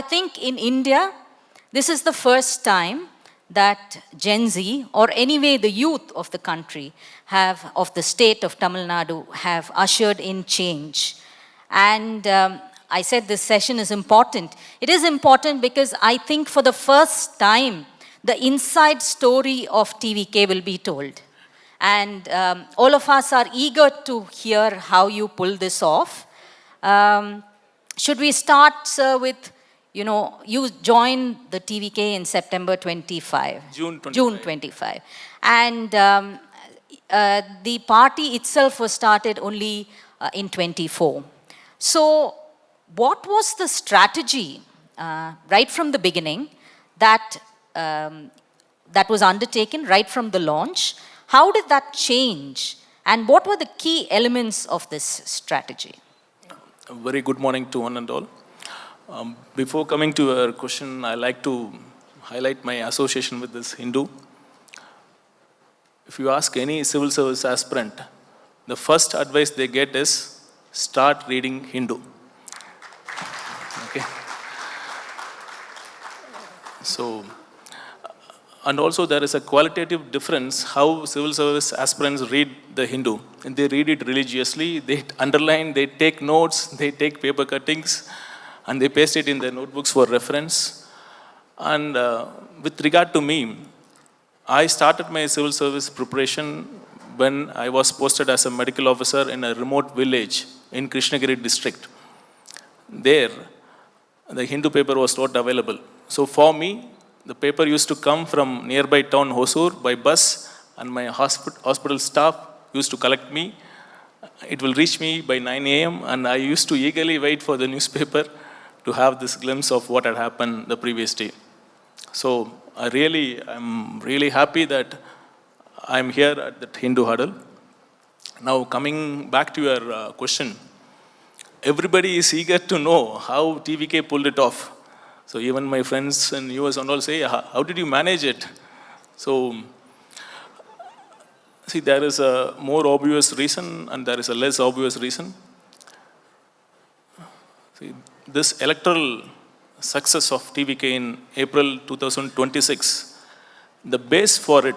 I think in India, this is the first time that Gen Z, or anyway the youth of the country, of the state of Tamil Nadu, have ushered in change. And I said this session is important. It is important because I think for the first time, the inside story of TVK will be told. And all of us are eager to hear how you pull this off. Should we start, sir, with, you joined the TVK in September 25. June 25. June 25. And the party itself was started only in 24. So what was the strategy right from the beginning that was undertaken right from the launch? How did that change? And what were the key elements of this strategy? A very good morning to one and all. Before coming to your question, I like to highlight my association with this Hindu. If you ask any civil service aspirant, the first advice they get is start reading Hindu. Okay. So, and also there is a qualitative difference how civil service aspirants read the Hindu. And they read it religiously, they underline, they take notes, they take paper cuttings, and they paste it in their notebooks for reference. And with regard to me, I started my civil service preparation when I was posted as a medical officer in a remote village in Krishnagiri district. There, the Hindu paper was not available. So for me, the paper used to come from nearby town Hosur by bus, and my hospital staff used to collect me. It will reach me by 9 a.m. and I used to eagerly wait for the newspaper to have this glimpse of what had happened the previous day. So I'm really happy that I'm here at the Hindu Huddle. Now coming back to your question, everybody is eager to know how TVK pulled it off. So even my friends in US and all say, how did you manage it? So, see, there is a more obvious reason and there is a less obvious reason. See, this electoral success of TVK in April 2026, the base for it,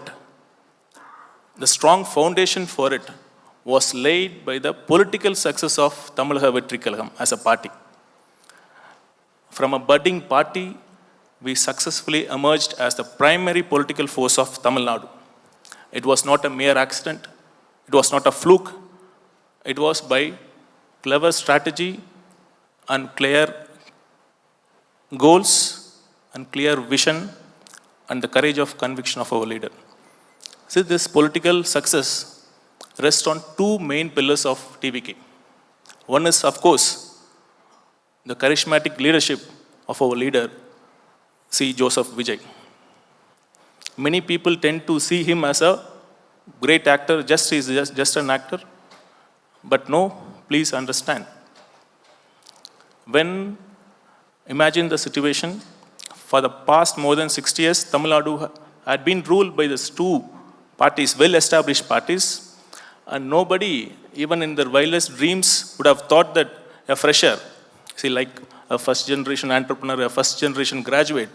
the strong foundation for it was laid by the political success of Tamilaga Vettri Kazhagam as a party. From a budding party, we successfully emerged as the primary political force of Tamil Nadu. It was not a mere accident. It was not a fluke. It was by clever strategy and clear goals and clear vision and the courage of conviction of our leader. See, this political success rests on two main pillars of TVK. One is, of course, the charismatic leadership of our leader, C. Joseph Vijay. Many people tend to see him as a great actor, just an actor. But no, please understand. Imagine the situation, for the past more than 60 years, Tamil Nadu had been ruled by these two parties, well-established parties, and nobody, even in their wildest dreams, would have thought that a fresher, see, like a first-generation entrepreneur, a first-generation graduate,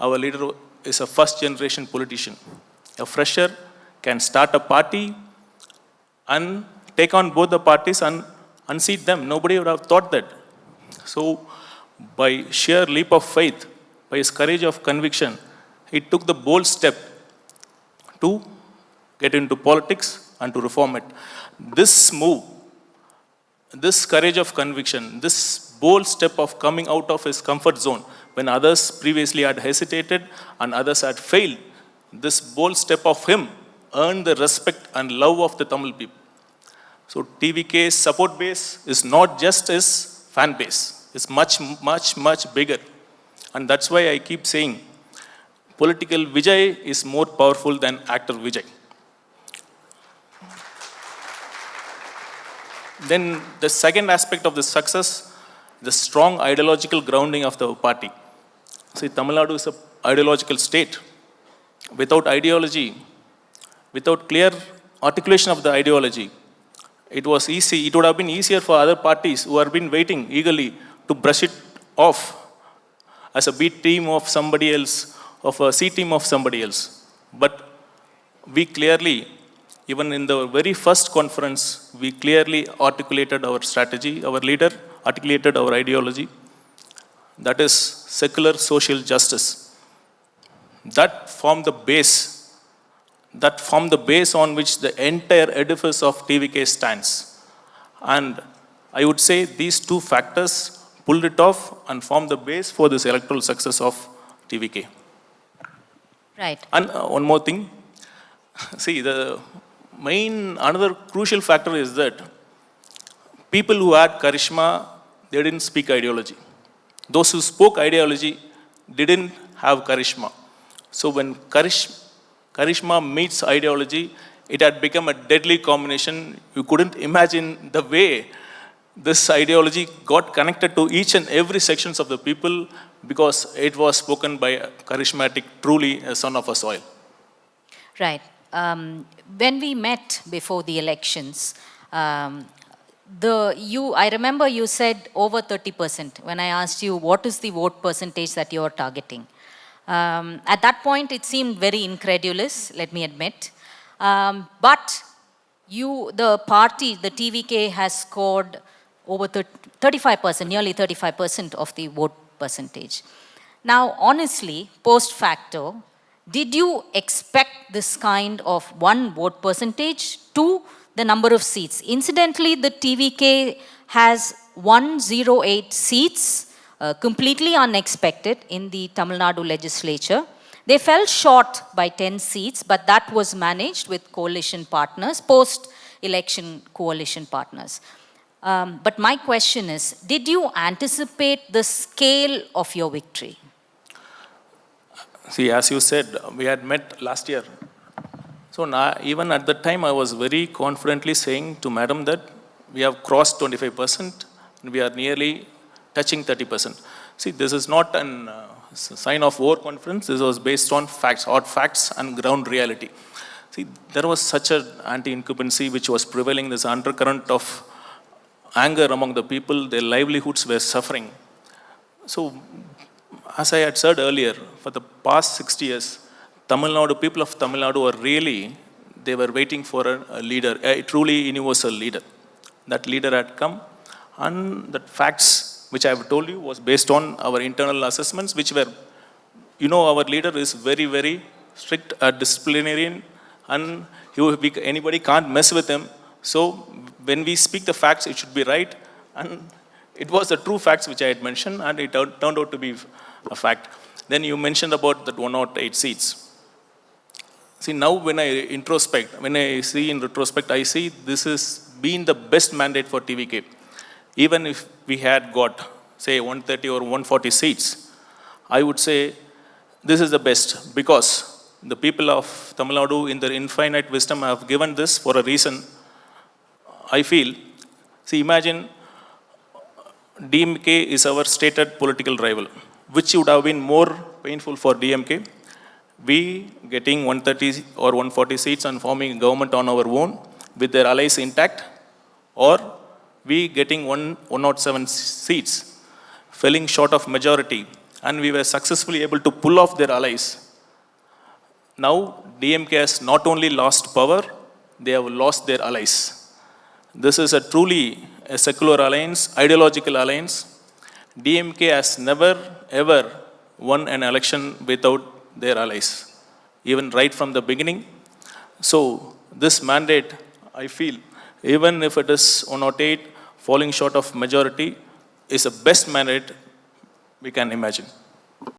our leader is a first-generation politician. A fresher can start a party and take on both the parties and unseat them. Nobody would have thought that. So, by sheer leap of faith, by his courage of conviction, he took the bold step to get into politics and to reform it. This move, this courage of conviction, this bold step of coming out of his comfort zone when others previously had hesitated and others had failed, this bold step of him earned the respect and love of the Tamil people. So TVK's support base is not just his fan base. It's much, much, much bigger. And that's why I keep saying, political Vijay is more powerful than actor Vijay. Then the second aspect of the success, the strong ideological grounding of the party. See, Tamil Nadu is an ideological state. Without ideology, without clear articulation of the ideology, it would have been easier for other parties who have been waiting eagerly to brush it off as a B team of somebody else, of a C team of somebody else. But we clearly, even in the very first conference, we clearly articulated our strategy. Our leader articulated our ideology. That is secular social justice. That formed the base. That formed the base on which the entire edifice of TVK stands. And I would say these two factors pulled it off and formed the base for this electoral success of TVK. Right. And one more thing. See, the another crucial factor is that people who had charisma, they didn't speak ideology. Those who spoke ideology didn't have charisma. So when charisma meets ideology, it had become a deadly combination. You couldn't imagine the way this ideology got connected to each and every sections of the people because it was spoken by a charismatic, truly a son of a soil. Right. When we met before the elections, I remember you said over 30% when I asked you what is the vote percentage that you are targeting. At that point, it seemed very incredulous, let me admit. But the party, the TVK, has scored over 35%, nearly 35% of the vote percentage. Now, honestly, post facto, did you expect this kind of one vote percentage to the number of seats? Incidentally, the TVK has 108 seats, completely unexpected in the Tamil Nadu legislature. They fell short by 10 seats, but that was managed with coalition partners, post-election coalition partners. But my question is, did you anticipate the scale of your victory? See, as you said, we had met last year. So now, even at that time, I was very confidently saying to Madam that we have crossed 25% and we are nearly touching 30%. See, this is not a sign of overconfidence. This was based on facts, hard facts and ground reality. See, there was such an anti-incumbency which was prevailing, this undercurrent of anger among the people, their livelihoods were suffering. So, as I had said earlier, for the past 60 years, people of Tamil Nadu were really, they were waiting for a leader, a truly universal leader. That leader had come, and the facts which I have told you was based on our internal assessments, which were, our leader is very, very strict, disciplinarian, and anybody can't mess with him. So when we speak the facts, it should be right. And it was the true facts which I had mentioned, and it turned out to be a fact. Then you mentioned about that 108 seats. See, now when I see in retrospect, I see this has been the best mandate for TVK. Even if we had got, say, 130 or 140 seats, I would say this is the best because the people of Tamil Nadu in their infinite wisdom have given this for a reason. I feel, see, imagine DMK is our stated political rival, which would have been more painful for DMK. We getting 130 or 140 seats and forming a government on our own with their allies intact, or we getting 107 seats, falling short of majority, and we were successfully able to pull off their allies. Now, DMK has not only lost power, they have lost their allies. This is a truly a secular alliance, ideological alliance. DMK has never, ever won an election without their allies, even right from the beginning. So, this mandate, I feel, even if it is 108, falling short of majority, is the best mandate we can imagine.